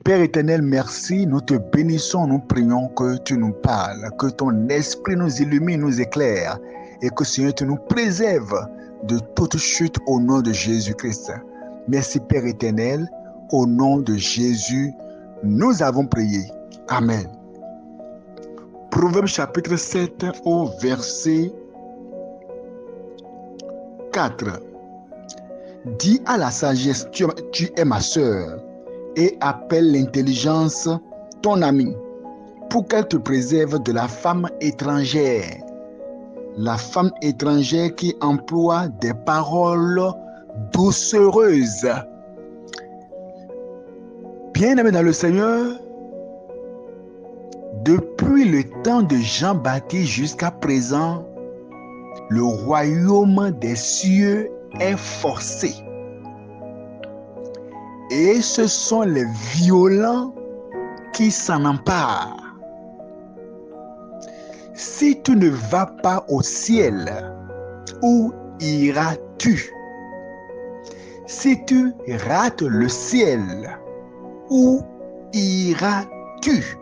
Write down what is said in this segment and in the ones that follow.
Père éternel, merci, nous te bénissons, nous prions que tu nous parles, que ton esprit nous illumine, nous éclaire, et que Seigneur, tu nous préserves de toute chute au nom de Jésus-Christ. Merci Père éternel, au nom de Jésus, nous avons prié. Amen. Proverbe chapitre 7 au verset 4. Dis à la sagesse, tu es ma sœur, et appelle l'intelligence ton ami, pour qu'elle te préserve de la femme étrangère. La femme étrangère qui emploie des paroles doucereuses. Bien-aimés dans le Seigneur, depuis le temps de Jean-Baptiste jusqu'à présent, le royaume des cieux est forcé. Et ce sont les violents qui s'en emparent. Si tu ne vas pas au ciel, où iras-tu? Si tu rates le ciel, où iras-tu?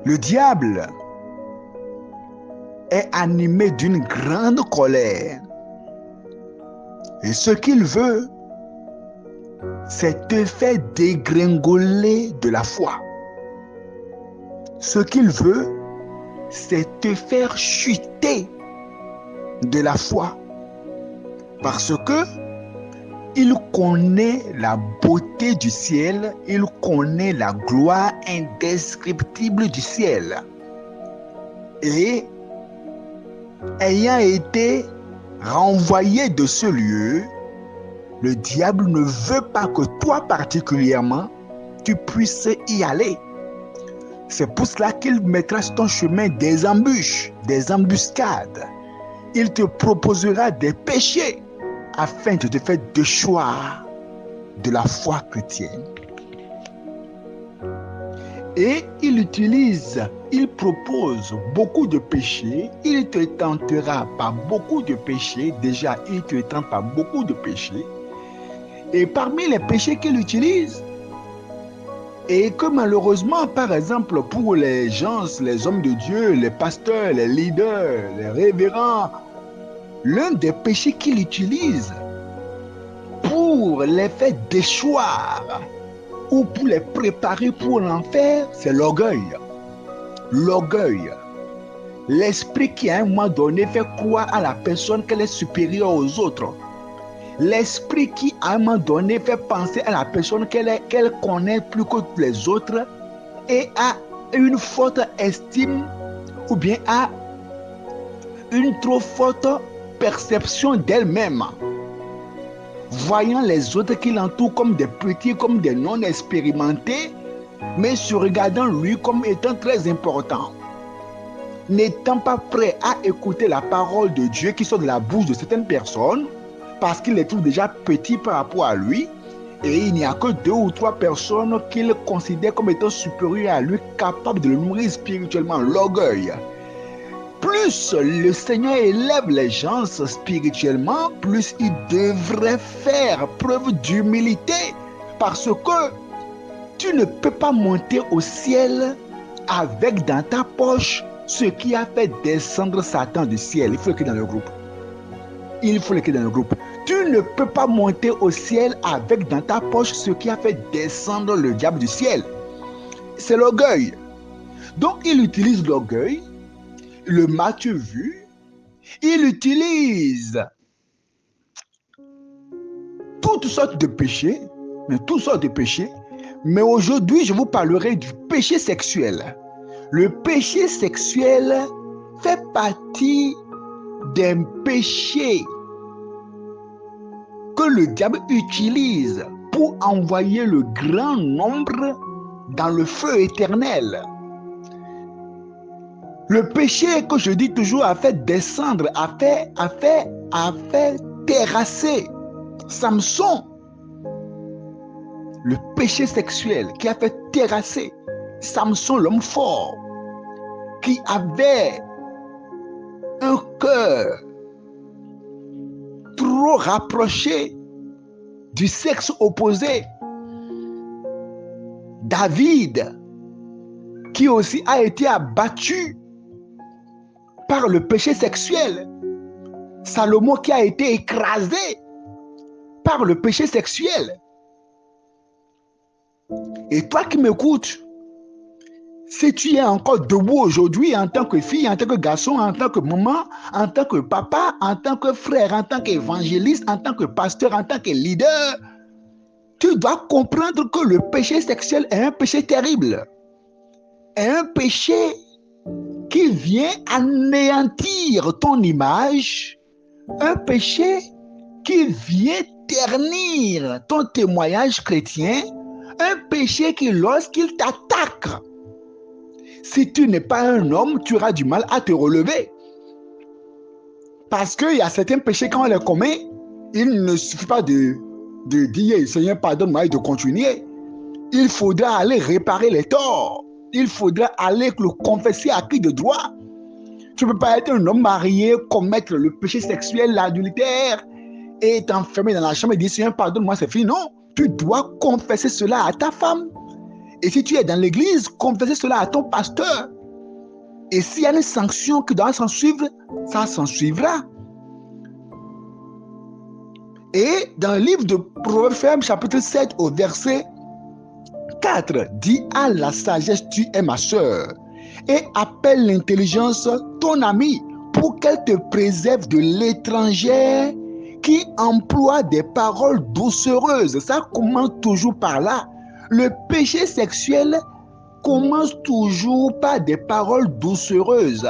Le diable est animé d'une grande colère. Et ce qu'il veut, c'est te faire dégringoler de la foi. Ce qu'il veut, c'est te faire chuter de la foi. Parce que il connaît la beauté du ciel, il connaît la gloire indescriptible du ciel. Et ayant été renvoyé de ce lieu, le diable ne veut pas que toi particulièrement, tu puisses y aller. C'est pour cela qu'il mettra sur ton chemin des embûches, des embuscades. Il te proposera des péchés afin de te faire déchoir de la foi chrétienne. Et il propose beaucoup de péchés, il te tentera par beaucoup de péchés, déjà il te tente par beaucoup de péchés, et parmi les péchés qu'il utilise, et que malheureusement, par exemple, pour les gens, les hommes de Dieu, les pasteurs, les leaders, les révérends, l'un des péchés qu'il utilise pour les faire déchoir ou pour les préparer pour l'enfer, c'est l'orgueil. L'orgueil. L'esprit qui à un moment donné fait croire à la personne qu'elle est supérieure aux autres. L'esprit qui à un moment donné fait penser à la personne qu'elle connaît plus que les autres et a une forte estime ou bien a une trop forte perception d'elle-même. Voyant les autres qui l'entourent comme des petits, comme des non-expérimentés, mais se regardant lui comme étant très important. N'étant pas prêt à écouter la parole de Dieu qui sort de la bouche de certaines personnes, parce qu'il les trouve déjà petits par rapport à lui, et il n'y a que 2 ou 3 personnes qu'il considère comme étant supérieures à lui, capables de le nourrir spirituellement, l'orgueil. Plus le Seigneur élève les gens spirituellement, plus il devrait faire preuve d'humilité, parce que tu ne peux pas monter au ciel avec dans ta poche ce qui a fait descendre Satan du ciel. Il faut l'écrire dans le groupe. Il faut l'écrire dans le groupe. Tu ne peux pas monter au ciel avec dans ta poche ce qui a fait descendre le diable du ciel. C'est l'orgueil. Donc il utilise l'orgueil, le m'as-tu vu, il utilise toutes sortes de péchés, mais aujourd'hui je vous parlerai du péché sexuel. Le péché sexuel fait partie des péchés que le diable utilise pour envoyer le grand nombre dans le feu éternel. Le péché que je dis toujours a fait descendre, a fait terrasser Samson. Le péché sexuel qui a fait terrasser Samson, l'homme fort, qui avait un cœur trop rapproché du sexe opposé. David, qui aussi a été abattu par le péché sexuel. Salomon qui a été écrasé par le péché sexuel. Et toi qui m'écoutes, si tu es encore debout aujourd'hui en tant que fille, en tant que garçon, en tant que maman, en tant que papa, en tant que frère, en tant qu'évangéliste, en tant que pasteur, en tant que leader, tu dois comprendre que le péché sexuel est un péché terrible. Est un péché qui vient anéantir ton image, un péché qui vient ternir ton témoignage chrétien, un péché qui, lorsqu'il t'attaque, si tu n'es pas un homme, tu auras du mal à te relever. Parce qu'il y a certains péchés, quand on les commet, il ne suffit pas de dire « Seigneur, pardonne-moi » et de continuer. Il faudra aller réparer les torts. Il faudra aller le confesser à qui de droit. Tu ne peux pas être un homme marié, commettre le péché sexuel, l'adultère, et t'enfermer dans la chambre et dire « Seigneur, pardonne-moi, c'est fini ». Non, tu dois confesser cela à ta femme. Et si tu es dans l'église, confesser cela à ton pasteur. Et s'il y a une sanction qui doit s'en suivre, ça s'en suivra. Et dans le livre de Proverbes, chapitre 7, au verset 4, dit « À la sagesse, tu es ma sœur, et appelle l'intelligence ton amie, pour qu'elle te préserve de l'étranger qui emploie des paroles doucereuses. » Ça commence toujours par là. Le péché sexuel commence toujours par des paroles doucereuses,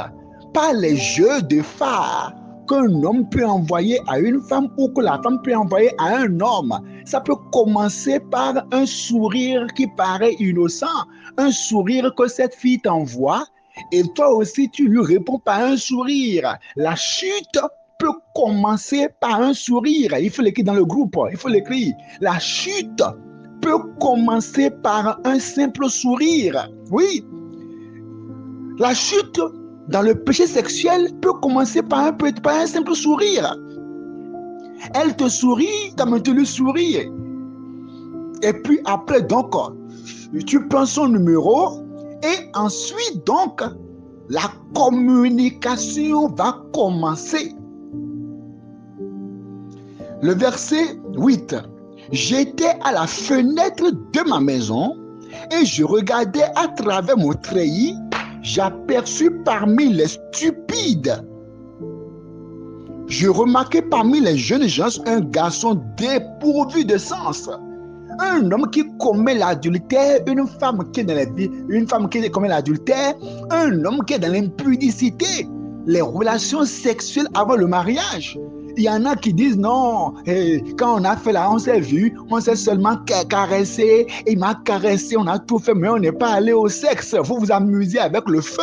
par les jeux de phare qu'un homme peut envoyer à une femme ou que la femme peut envoyer à un homme. Ça peut commencer par un sourire qui paraît innocent, un sourire que cette fille t'envoie et toi aussi tu lui réponds par un sourire. La chute peut commencer par un sourire. Il faut l'écrire dans le groupe, il faut l'écrire. La chute peut commencer par un simple sourire. Oui. La chute dans le péché sexuel peut commencer par un simple sourire. Elle te sourit comme tu lui souris. Et puis après, donc, tu prends son numéro et ensuite, donc, la communication va commencer. Le verset 8. J'étais à la fenêtre de ma maison et je regardais à travers mon treillis. J'aperçus parmi les stupides. Je remarquai parmi les jeunes gens un garçon dépourvu de sens. Un homme qui commet l'adultère, une femme qui est dans une femme qui commet l'adultère, un homme qui est dans l'impudicité, les relations sexuelles avant le mariage. Il y en a qui disent non, quand on a fait là, on s'est vu, on s'est seulement caressé, il m'a caressé, on a tout fait, mais on n'est pas allé au sexe. Vous vous amusez avec le feu.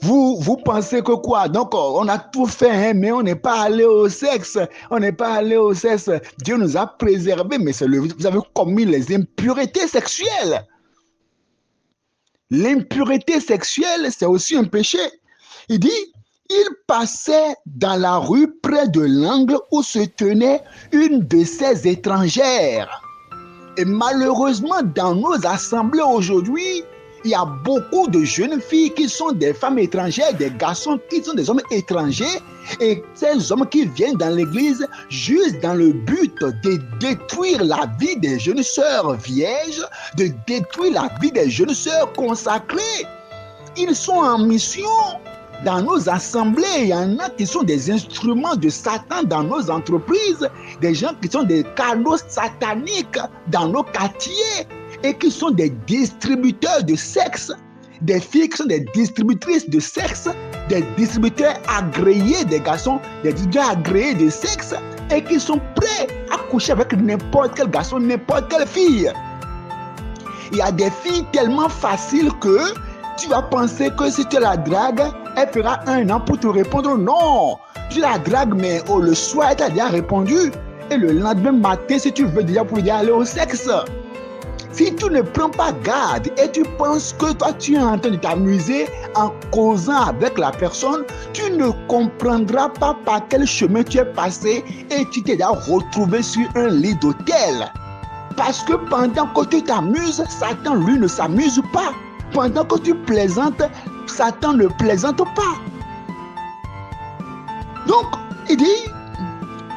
Vous pensez que quoi? Donc, on a tout fait, hein, mais on n'est pas allé au sexe. On n'est pas allé au sexe. Dieu nous a préservés, mais vous avez commis les impuretés sexuelles. L'impureté sexuelle, c'est aussi un péché. Il dit, il passait dans la rue près de l'angle où se tenait une de ces étrangères. Et malheureusement, dans nos assemblées aujourd'hui, il y a beaucoup de jeunes filles qui sont des femmes étrangères, des garçons qui sont des hommes étrangers, et ces hommes qui viennent dans l'église juste dans le but de détruire la vie des jeunes sœurs vierges, de détruire la vie des jeunes sœurs consacrées. Ils sont en mission. Dans nos assemblées, il y en a qui sont des instruments de Satan dans nos entreprises, des gens qui sont des cadeaux sataniques dans nos quartiers et qui sont des distributeurs de sexe, des filles qui sont des distributrices de sexe, des distributeurs agréés des garçons, des distributeurs agréés de sexe et qui sont prêts à coucher avec n'importe quel garçon, n'importe quelle fille. Il y a des filles tellement faciles que tu vas penser que si tu la dragues, elle fera 1 an pour te répondre non. Tu la dragues, mais le soir, elle t'a déjà répondu. Et le lendemain matin, si tu veux déjà, pour aller au sexe. Si tu ne prends pas garde et tu penses que toi tu es en train de t'amuser en causant avec la personne, tu ne comprendras pas par quel chemin tu es passé et tu t'es retrouvé sur un lit d'hôtel. Parce que pendant que tu t'amuses, Satan lui ne s'amuse pas. Pendant que tu plaisantes, Satan ne plaisante pas. Donc, il dit,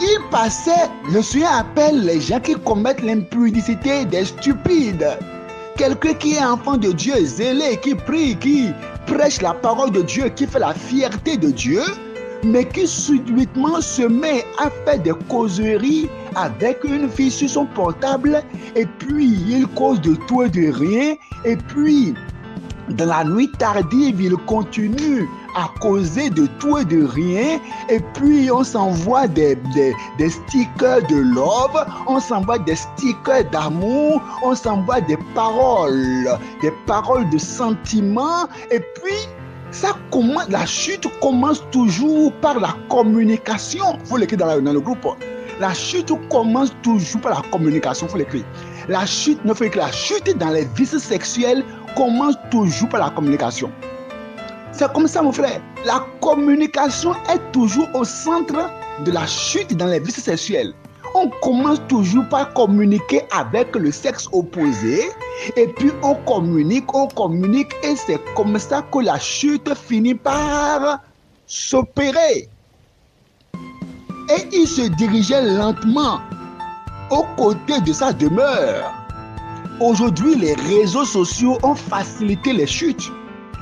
il passait, le Seigneur appelle les gens qui commettent l'impudicité des stupides. Quelqu'un qui est enfant de Dieu, zélé, qui prie, qui prêche la parole de Dieu, qui fait la fierté de Dieu, mais qui subitement se met à faire des causeries avec une fille sur son portable, et puis il cause de tout et de rien, et puis dans la nuit tardive, il continue à causer de tout et de rien, et puis on s'envoie des stickers de love, on s'envoie des stickers d'amour, on s'envoie des paroles de sentiments, et puis ça commence, la chute commence toujours par la communication. Il faut l'écrire dans le groupe. La chute commence toujours par la communication. Il faut l'écrire. La chute dans les vices sexuels commence toujours par la communication. C'est comme ça, mon frère. La communication est toujours au centre de la chute dans les vices sexuels. On commence toujours par communiquer avec le sexe opposé, et puis on communique, et c'est comme ça que la chute finit par s'opérer. Et il se dirigeait lentement aux côtés de sa demeure. Aujourd'hui, les réseaux sociaux ont facilité les chutes.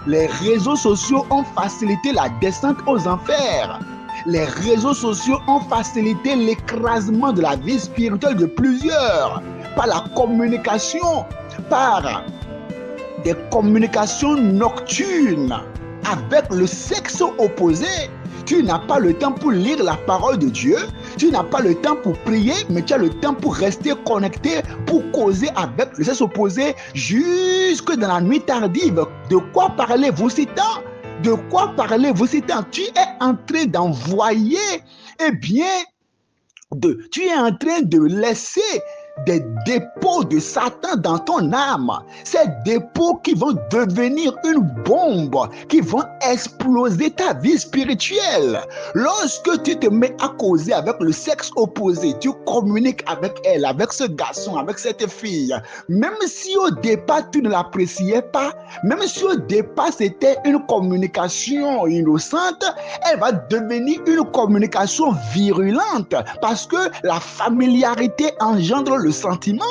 Les réseaux sociaux ont facilité la descente aux enfers. Les réseaux sociaux ont facilité l'écrasement de la vie spirituelle de plusieurs par la communication, par des communications nocturnes avec le sexe opposé. Tu n'as pas le temps pour lire la parole de Dieu, tu n'as pas le temps pour prier, mais tu as le temps pour rester connecté, pour causer avec le sexe opposé jusque dans la nuit tardive. De quoi parlez-vous si tant? De quoi parlez-vous si tant? Tu es en train d'envoyer, tu es en train de laisser des dépôts de Satan dans ton âme. Ces dépôts qui vont devenir une bombe, qui vont exploser ta vie spirituelle. Lorsque tu te mets à causer avec le sexe opposé, tu communiques avec elle, avec ce garçon, avec cette fille, même si au départ tu ne l'appréciais pas, même si au départ c'était une communication innocente, elle va devenir une communication virulente parce que la familiarité engendre le sentiment.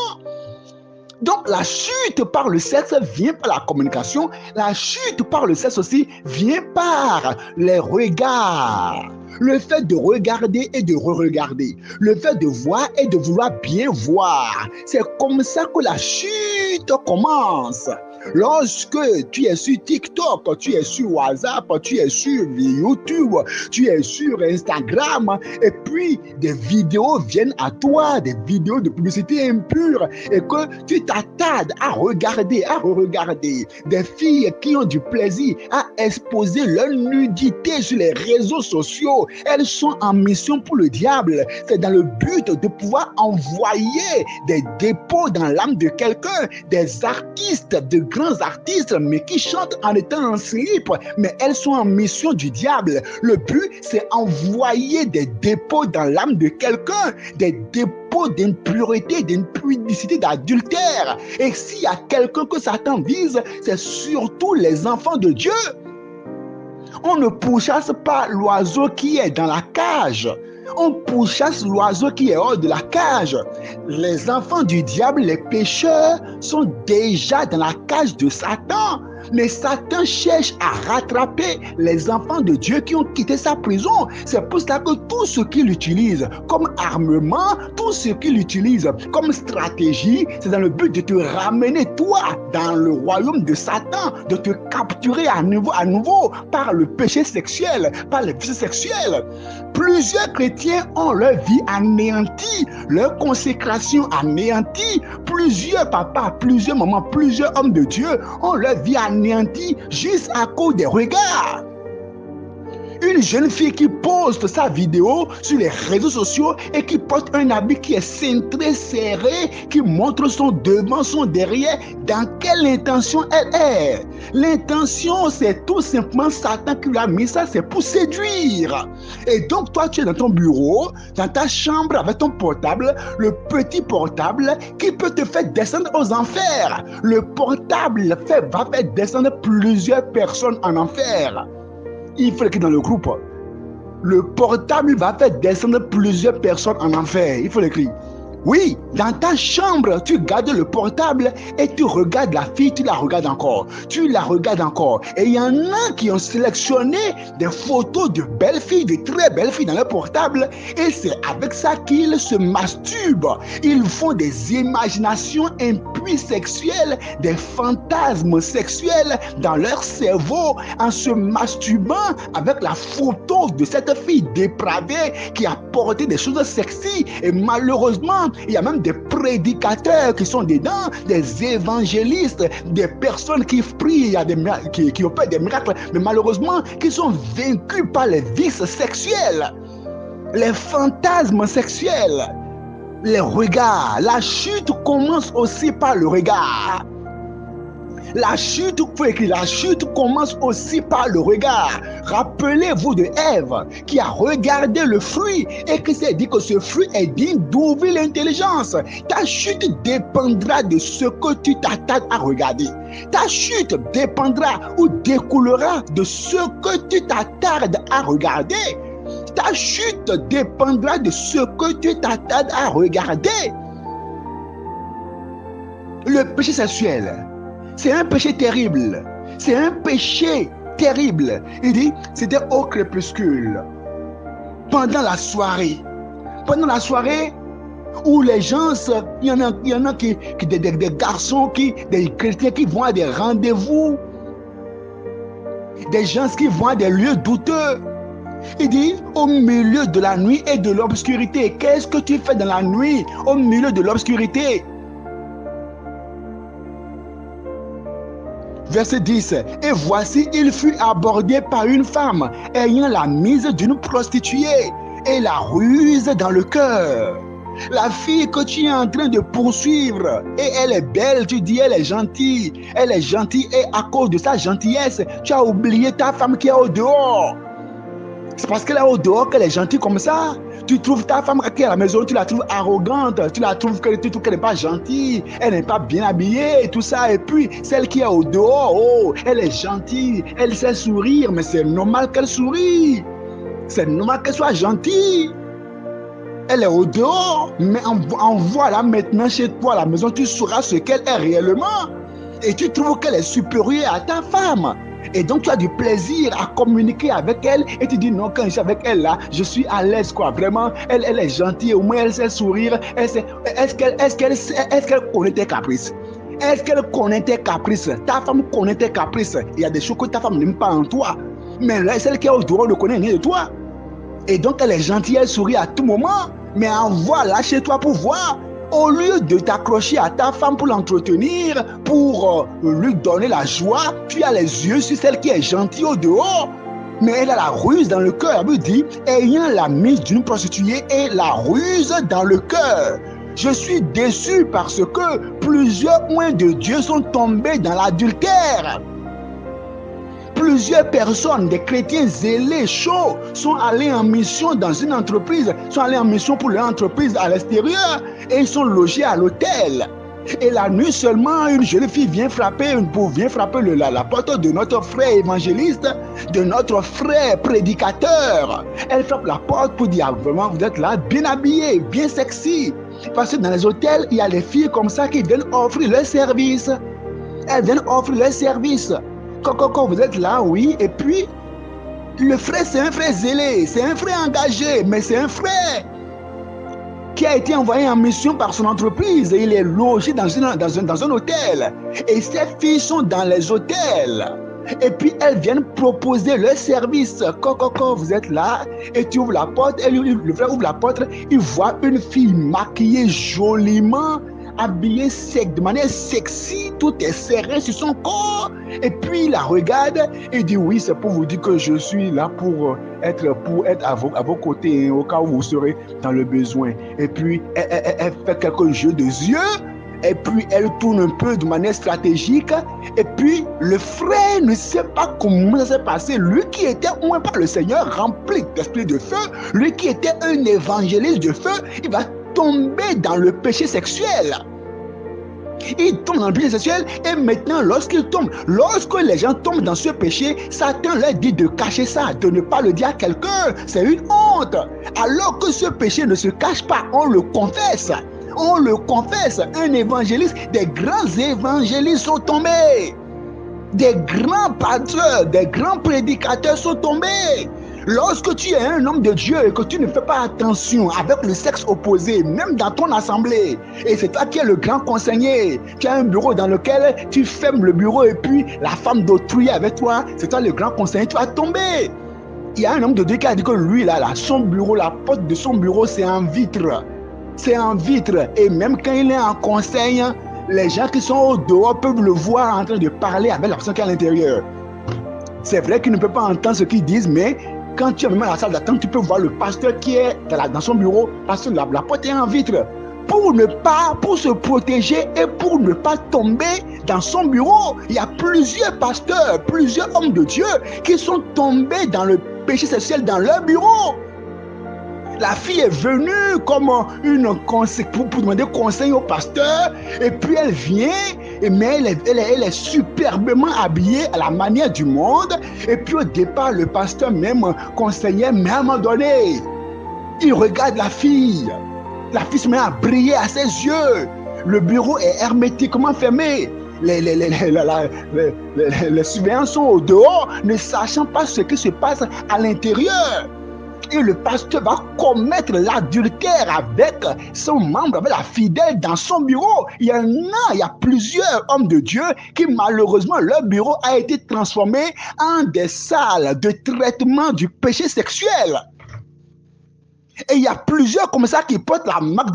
Donc la chute par le sexe vient par la communication, la chute par le sexe aussi vient par les regards. Le fait de regarder et de re-regarder, le fait de voir et de vouloir bien voir, c'est comme ça que la chute commence. Lorsque tu es sur TikTok, tu es sur WhatsApp, tu es sur YouTube, tu es sur Instagram, et puis des vidéos viennent à toi, des vidéos de publicité impure, et que tu t'attardes à regarder, à re-regarder des filles qui ont du plaisir à exposer leur nudité sur les réseaux sociaux. Elles sont en mission pour le diable. C'est dans le but de pouvoir envoyer des dépôts dans l'âme de quelqu'un, des artistes, de grands artistes, mais qui chantent en étant en slip, mais elles sont en mission du diable. Le but, c'est envoyer des dépôts dans l'âme de quelqu'un, des dépôts d'impureté, d'impudicité, d'adultère. Et s'il y a quelqu'un que Satan vise, c'est surtout les enfants de Dieu. On ne pourchasse pas l'oiseau qui est dans la cage. On pourchasse l'oiseau qui est hors de la cage. Les enfants du diable, les pécheurs, sont déjà dans la cage de Satan. Mais Satan cherche à rattraper les enfants de Dieu qui ont quitté sa prison. C'est pour cela que tout ce qu'il utilise comme armement, tout ce qu'il utilise comme stratégie, c'est dans le but de te ramener toi dans le royaume de Satan, de te capturer à nouveau par le péché sexuel, par les vices sexuels. Plusieurs chrétiens ont leur vie anéantie, leur consécration anéantie. Plusieurs papas, plusieurs mamans, plusieurs hommes de Dieu ont leur vie anéantie juste à cause des regards. Une Une jeune fille qui poste sa vidéo sur les réseaux sociaux et qui porte un habit qui est cintré, serré, qui montre son devant, son derrière. Dans quelle intention elle est? L'intention, c'est tout simplement Satan qui lui a mis ça, c'est pour séduire. Et donc, toi, tu es dans ton bureau, dans ta chambre avec ton portable, le petit portable qui peut te faire descendre aux enfers. Le portable va faire descendre plusieurs personnes en enfer. Il faut l'écrire dans le groupe. Le portable va faire descendre plusieurs personnes en enfer. Il faut l'écrire. Oui, dans ta chambre, tu gardes le portable et tu regardes la fille, tu la regardes encore. Tu la regardes encore. Et il y en a qui ont sélectionné des photos de belles filles, de très belles filles dans le portable. Et c'est avec ça qu'ils se masturbent. Ils font des imaginations impues sexuelles, des fantasmes sexuels dans leur cerveau en se masturbant avec la photo de cette fille dépravée qui a porté des choses sexy. Et malheureusement, il y a même des prédicateurs qui sont dedans, des évangélistes, des personnes qui prient, qui opèrent des miracles, mais malheureusement, qui sont vaincus par les vices sexuels, les fantasmes sexuels, les regards. La chute commence aussi par le regard. La chute, faut écrire, la chute commence aussi par le regard. Rappelez-vous de Ève qui a regardé le fruit et qui s'est dit que ce fruit est digne d'ouvrir l'intelligence. Ta chute dépendra de ce que tu t'attardes à regarder. Ta chute dépendra ou découlera de ce que tu t'attardes à regarder. Ta chute dépendra de ce que tu t'attardes à regarder. Le péché sexuel, c'est un péché terrible. C'est un péché terrible. Il dit, c'était au crépuscule. Pendant la soirée. Pendant la soirée où les gens, il y en a qui des garçons, des chrétiens qui vont à des rendez-vous. Des gens qui vont à des lieux douteux. Il dit, au milieu de la nuit et de l'obscurité. Qu'est-ce que tu fais dans la nuit, au milieu de l'obscurité? Verset 10. Et voici, il fut abordé par une femme ayant la mise d'une prostituée et la ruse dans le cœur. La fille que tu es en train de poursuivre, et elle est belle, tu dis elle est gentille, et à cause de sa gentillesse, tu as oublié ta femme qui est au dehors. C'est parce qu'elle est au dehors qu'elle est gentille comme ça. Tu trouves ta femme qui est à la maison, tu la trouves arrogante, tu trouves qu'elle n'est pas gentille, elle n'est pas bien habillée et tout ça. Et puis, celle qui est au dehors, oh, elle est gentille, elle sait sourire, mais c'est normal qu'elle sourie. C'est normal qu'elle soit gentille. Elle est au dehors, mais envoie-la maintenant chez toi à la maison, tu sauras ce qu'elle est réellement. Et tu trouves qu'elle est supérieure à ta femme. Et donc tu as du plaisir à communiquer avec elle et tu dis non, quand je suis avec elle là, je suis à l'aise quoi, vraiment, elle est gentille, au moins elle sait sourire, est-ce qu'elle connaît tes caprices? Est-ce qu'elle connaît tes caprices? Ta femme connaît tes caprices. Il y a des choses que ta femme n'aime pas en toi, mais là, celle qui est au dehors ne connaît rien de toi. Et donc elle est gentille, elle sourit à tout moment, mais envoie-la chez toi pour voir. Au lieu de t'accrocher à ta femme pour l'entretenir, pour lui donner la joie, tu as les yeux sur celle qui est gentille au dehors. Mais elle a la ruse dans le cœur. Elle dit, ayant la mise d'une prostituée et la ruse dans le cœur. Je suis déçu parce que plusieurs oints de Dieu sont tombés dans l'adultère. Plusieurs personnes, des chrétiens zélés, chauds, sont allés en mission dans une entreprise, sont allés en mission pour leur entreprise à l'extérieur et ils sont logés à l'hôtel. Et la nuit seulement, une jeune fille vient frapper la porte de notre frère évangéliste, de notre frère prédicateur. Elle frappe la porte pour dire, ah, vraiment, vous êtes là, bien habillé, bien sexy. Parce que dans les hôtels, il y a des filles comme ça qui viennent offrir leur service. Elles viennent offrir leur service. Quand vous êtes là, oui, et puis le frère, c'est un frère zélé, c'est un frère engagé, mais c'est un frère qui a été envoyé en mission par son entreprise et il est logé dans un hôtel. Et ces filles sont dans les hôtels. Et puis elles viennent proposer leur service. Quand vous êtes là et tu ouvres la porte, le frère ouvre la porte, il voit une fille maquillée joliment habillée de manière sexy, tout est serré sur son corps. Et puis il la regarde et dit oui, c'est pour vous dire que je suis là pour être à vos côtés, hein, au cas où vous serez dans le besoin. Et puis elle fait quelques jeux de yeux. Et puis elle tourne un peu de manière stratégique. Et puis le frère ne sait pas comment ça s'est passé. Lui qui était oint par le Seigneur, rempli d'esprit de feu, lui qui était un évangéliste de feu, il va tomber dans le péché sexuel. Il tombe dans le péché sexuel et maintenant lorsque les gens tombent dans ce péché, Satan leur dit de cacher ça, de ne pas le dire à quelqu'un. C'est une honte. Alors que ce péché ne se cache pas, on le confesse. On le confesse. Un évangéliste, des grands évangélistes sont tombés. Des grands pasteurs, des grands prédicateurs sont tombés. Lorsque tu es un homme de Dieu et que tu ne fais pas attention avec le sexe opposé, même dans ton assemblée, et c'est toi qui es le grand conseiller, tu as un bureau dans lequel tu fermes le bureau et puis la femme d'autrui est avec toi, c'est toi le grand conseiller, tu vas tomber. Il y a un homme de Dieu qui a dit que lui, là, son bureau, la porte de son bureau, c'est en vitre. C'est en vitre. Et même quand il est en conseil, les gens qui sont au dehors peuvent le voir en train de parler avec la personne qui est à l'intérieur. C'est vrai qu'il ne peut pas entendre ce qu'ils disent, mais quand tu es même à la salle d'attente, tu peux voir le pasteur qui est dans son bureau parce que la porte est en vitre. Pour se protéger et pour ne pas tomber dans son bureau, il y a plusieurs pasteurs, plusieurs hommes de Dieu qui sont tombés dans le péché sexuel dans leur bureau. La fille est venue comme pour demander conseil au pasteur et puis elle vient, mais elle est superbement habillée à la manière du monde et puis au départ le pasteur même conseillait, mais à un moment donné, il regarde la fille se met à briller à ses yeux, le bureau est hermétiquement fermé. Les surveillants sont au dehors ne sachant pas ce qui se passe à l'intérieur. Et le pasteur va commettre l'adultère avec son membre, avec la fidèle dans son bureau. Il y a plusieurs hommes de Dieu qui malheureusement leur bureau a été transformé en des salles de traitement du péché sexuel. Et il y a plusieurs comme ça qui portent la marque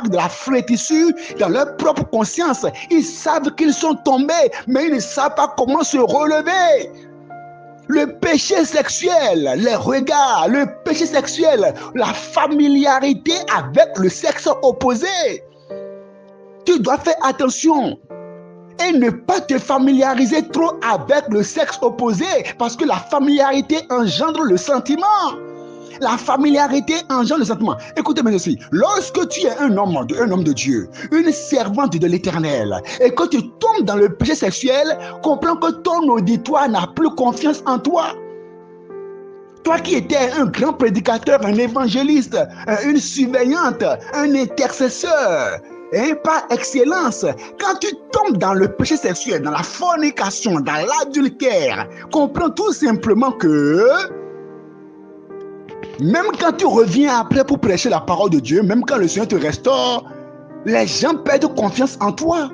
de la flétrissure dans leur propre conscience. Ils savent qu'ils sont tombés, mais ils ne savent pas comment se relever. Le péché sexuel, les regards, le péché sexuel, la familiarité avec le sexe opposé. Tu dois faire attention et ne pas te familiariser trop avec le sexe opposé parce que la familiarité engendre le sentiment. La familiarité engendre le sentiment. Écoutez-moi ceci. Lorsque tu es un homme de Dieu, une servante de l'Éternel, et que tu tombes dans le péché sexuel, comprends que ton auditoire n'a plus confiance en toi. Toi qui étais un grand prédicateur, un évangéliste, une surveillante, un intercesseur, par excellence, quand tu tombes dans le péché sexuel, dans la fornication, dans l'adultère, comprends tout simplement que même quand tu reviens après pour prêcher la parole de Dieu, même quand le Seigneur te restaure, les gens perdent confiance en toi.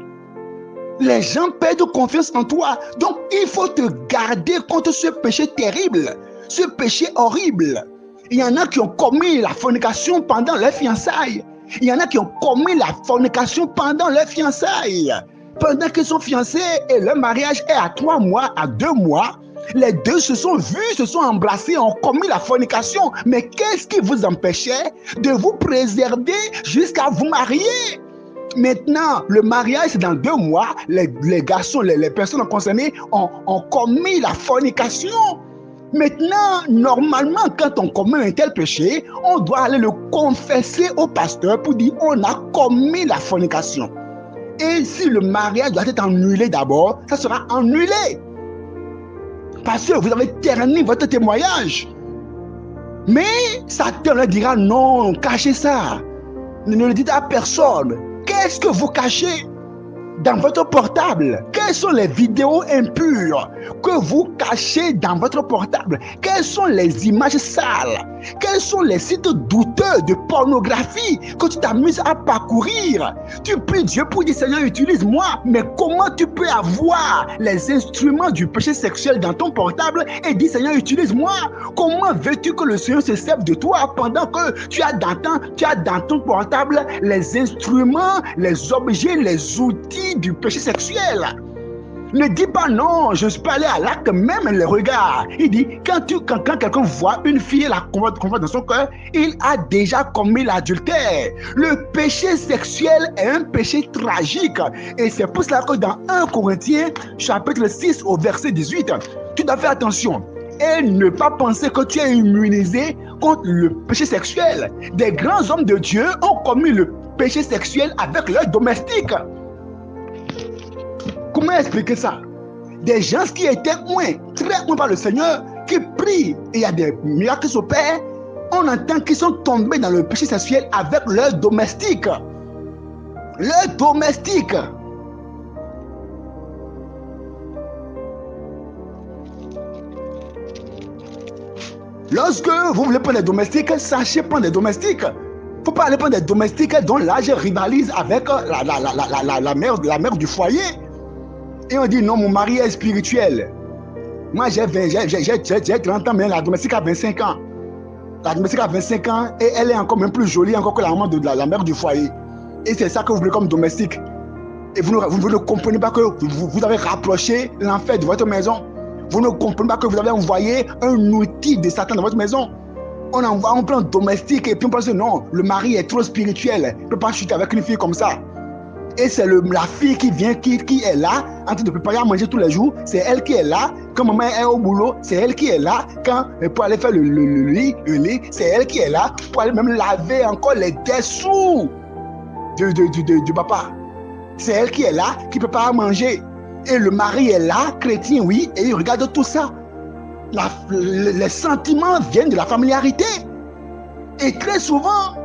Les gens perdent confiance en toi. Donc, il faut te garder contre ce péché terrible, ce péché horrible. Il y en a qui ont commis la fornication pendant leur fiançailles. Il y en a qui ont commis la fornication pendant leur fiançailles. Pendant qu'ils sont fiancés et leur mariage est à 3 mois, à 2 mois, les deux se sont vus, se sont embrassés, ont commis la fornication. Mais qu'est-ce qui vous empêchait de vous préserver jusqu'à vous marier? Maintenant, le mariage, c'est dans 2 mois. Les garçons, les personnes concernées ont commis la fornication. Maintenant, normalement, quand on commet un tel péché, on doit aller le confesser au pasteur pour dire on a commis la fornication. Et si le mariage doit être annulé d'abord, ça sera annulé. Parce que vous avez terni votre témoignage. Mais Satan leur dira non, cachez ça. Ne le dites à personne. Qu'est-ce que vous cachez dans votre portable? Quelles sont les vidéos impures que vous cachez dans votre portable? Quelles sont les images sales? Quelles Quels sont les sites douteux de pornographie que tu t'amuses à parcourir? Tu pries Dieu pour dire, Seigneur, utilise-moi. Mais comment tu peux avoir les instruments du péché sexuel dans ton portable et dire, Seigneur, utilise-moi? Comment veux-tu que le Seigneur se serve de toi pendant que tu as dans ton portable les instruments, les objets, les outils du péché sexuel? Ne dis pas non, je ne suis pas allé à l'acte, même le regard. Il dit, quand quelqu'un voit une fille la convoite dans son cœur, il a déjà commis l'adultère. Le péché sexuel est un péché tragique. Et c'est pour cela que dans 1 Corinthiens, chapitre 6 au verset 18, tu dois faire attention et ne pas penser que tu es immunisé contre le péché sexuel. Des grands hommes de Dieu ont commis le péché sexuel avec leurs domestiques. Comment expliquer ça? Des gens qui étaient très loin par le Seigneur, qui prient, et il y a des miracles qui s'opèrent, on entend qu'ils sont tombés dans le péché sexuel avec leurs domestiques. Leurs domestiques. Lorsque vous voulez prendre des domestiques, sachez prendre des domestiques. Il ne faut pas aller prendre des domestiques dont l'âge rivalise avec la mère du foyer. Et on dit non, mon mari est spirituel. Moi j'ai 30 ans, mais la domestique a 25 ans. La domestique a 25 ans et elle est encore même plus jolie encore que la maman de la mère du foyer. Et c'est ça que vous voulez comme domestique. Et vous ne comprenez pas que vous avez rapproché l'enfer de votre maison. Vous ne comprenez pas que vous avez envoyé un outil de Satan dans votre maison. On envoie un plan domestique et puis on pense que non, le mari est trop spirituel. Il ne peut pas chuter avec une fille comme ça. Et c'est la fille qui vient, qui est là, en train de préparer à manger tous les jours. C'est elle qui est là. Quand maman est au boulot, c'est elle qui est là. Quand pour aller faire le lit, c'est elle qui est là. Pour aller même laver encore les dessous du papa. C'est elle qui est là, qui prépare à manger. Et le mari est là, chrétien, oui, et il regarde tout ça. Les sentiments viennent de la familiarité. Et très souvent,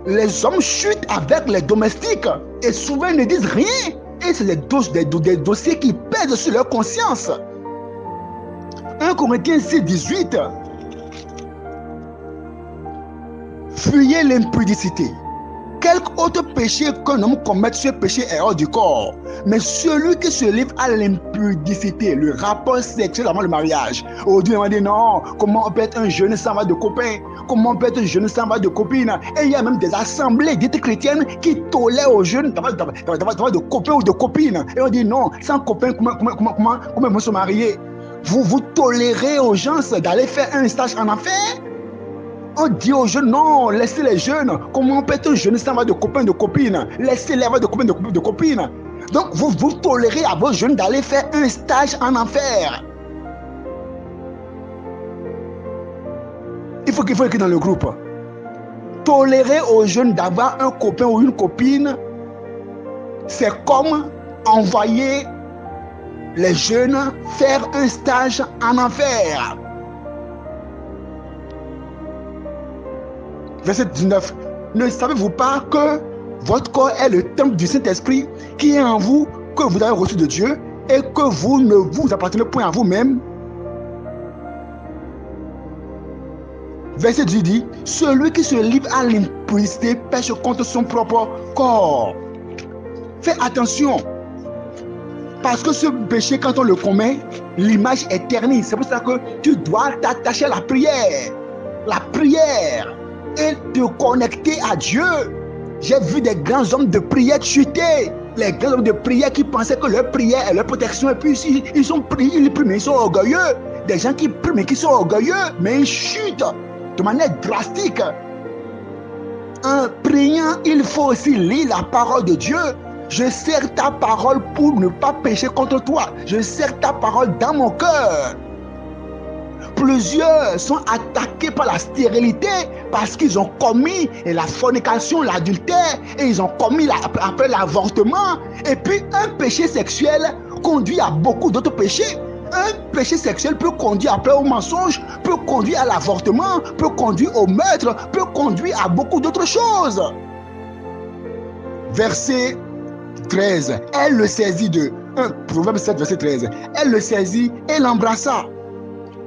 les hommes chutent avec les domestiques et souvent ils ne disent rien. Et c'est des dossiers qui pèsent sur leur conscience. 1 Corinthiens 6, 18. Fuyez l'impudicité. Quelque autre péché qu'un homme commette, ce péché est hors du corps. Mais celui qui se livre à l'impudicité, le rapport sexuel avant le mariage. Aujourd'hui, on dit non, comment on peut être un jeune sans avoir de copains? Comment on peut être un jeune sans avoir de copines? Et il y a même des assemblées dites chrétiennes qui tolèrent aux jeunes d'avoir de copains ou de copines. Et on dit non, sans copains, comment vont se marier? Vous tolérez aux gens d'aller faire un stage en enfer? On dit aux jeunes, non, laissez les jeunes. Comment on peut être un jeune sans avoir de copains, de copines? Laissez-les avoir de copains, de copines. Donc, vous tolérez à vos jeunes d'aller faire un stage en enfer. Il faut écrire dans le groupe. Tolérer aux jeunes d'avoir un copain ou une copine, c'est comme envoyer les jeunes faire un stage en enfer. Verset 19. Ne savez-vous pas que votre corps est le temple du Saint-Esprit qui est en vous, que vous avez reçu de Dieu et que vous ne vous appartenez point à vous-même? Verset 10 dit, celui qui se livre à l'impudicité pêche contre son propre corps. Fais attention. Parce que ce péché, quand on le commet, l'image est ternie. C'est pour ça que tu dois t'attacher à la prière. La prière. Et te connecter à Dieu. J'ai vu des grands hommes de prière chuter. Les grands hommes de prière qui pensaient que leur prière est leur protection. Et puis ils prient, mais ils sont orgueilleux. Des gens qui prient, mais qui sont orgueilleux, mais ils chutent de manière drastique. En priant, il faut aussi lire la parole de Dieu. Je serre ta parole pour ne pas pécher contre toi. Je serre ta parole dans mon cœur. Plusieurs sont attaqués par la stérilité parce qu'ils ont commis la fornication, l'adultère, et ils ont commis après l'avortement. Et puis un péché sexuel conduit à beaucoup d'autres péchés. Un péché sexuel peut conduire après au mensonge, peut conduire à l'avortement, peut conduire au meurtre, peut conduire à beaucoup d'autres choses. Verset 13. Elle le saisit de Proverbe 7, verset 13. Elle le saisit et l'embrassa.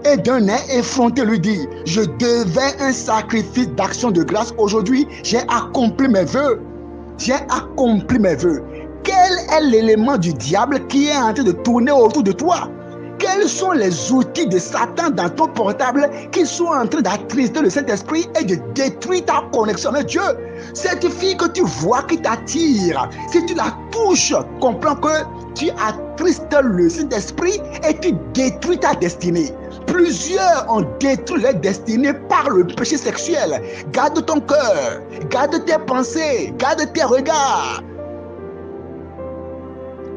et d'un air effronté lui dit, je devais un sacrifice d'action de grâce aujourd'hui, j'ai accompli mes vœux. J'ai accompli mes vœux. Quel est l'élément du diable qui est en train de tourner autour de toi? Quels sont les outils de Satan dans ton portable qui sont en train d'attrister le Saint-Esprit et de détruire ta connexion avec Dieu? Cette fille que tu vois qui t'attire, si tu la touches, comprends que tu attristes le Saint-Esprit et tu détruis ta destinée. Plusieurs ont détruit leur destinée par le péché sexuel. Garde ton cœur, garde tes pensées, garde tes regards.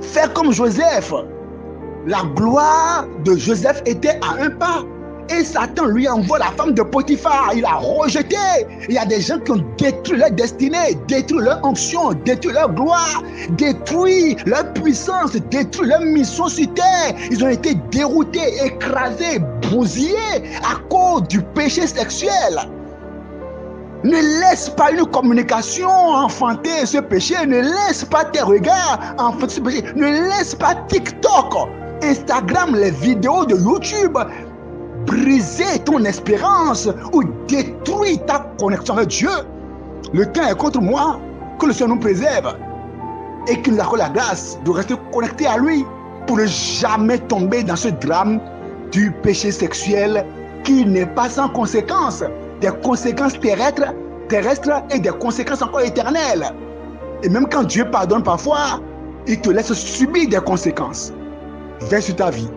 Fais comme Joseph. La gloire de Joseph était à un pas. Et Satan lui envoie la femme de Potiphar. Il a rejeté. Il y a des gens qui ont détruit leur destinée, détruit leur onction, détruit leur gloire, détruit leur puissance, détruit leur mission sur terre. Ils ont été déroutés, écrasés, bousillés à cause du péché sexuel. Ne laisse pas une communication enfanter ce péché. Ne laisse pas tes regards enfanter ce péché. Ne laisse pas TikTok, Instagram, les vidéos de YouTube briser ton espérance ou détruire ta connexion avec Dieu. Le temps est contre moi. Que le Seigneur nous préserve et qu'il nous accorde la grâce de rester connecté à lui pour ne jamais tomber dans ce drame du péché sexuel qui n'est pas sans conséquences. Des conséquences terrestres et des conséquences encore éternelles. Et même quand Dieu pardonne parfois, il te laisse subir des conséquences. Veille sur ta vie.